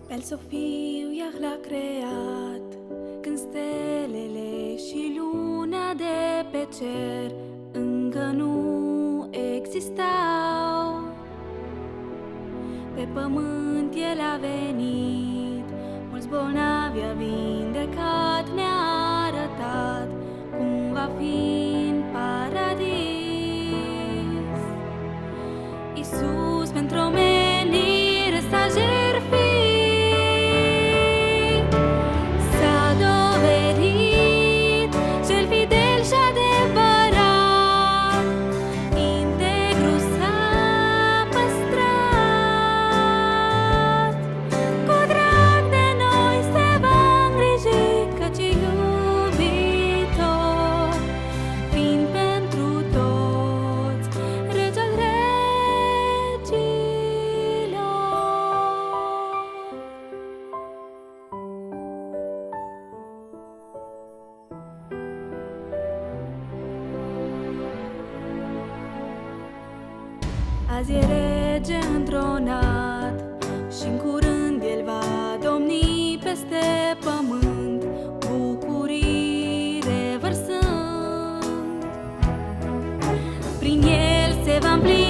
Pe-al Sofiu Iah l-a creat, când stelele și luna de pe cer încă nu existau. Pe pământ El a venit, mulți bolnavi a vindecat, ne-a arătat cum va fi în paradis. Iisus pentru omenire s-a jertfit, s-a dovedit cel fidel și adevărat, integru s-a păstrat. Cu drag de noi se va îngriji, căci e iubitor, fiind pentru toți rege al regilor. Azi e rege întronat și-n curând El va domni peste pământ, bucurii revărsând. Prin El se va împlini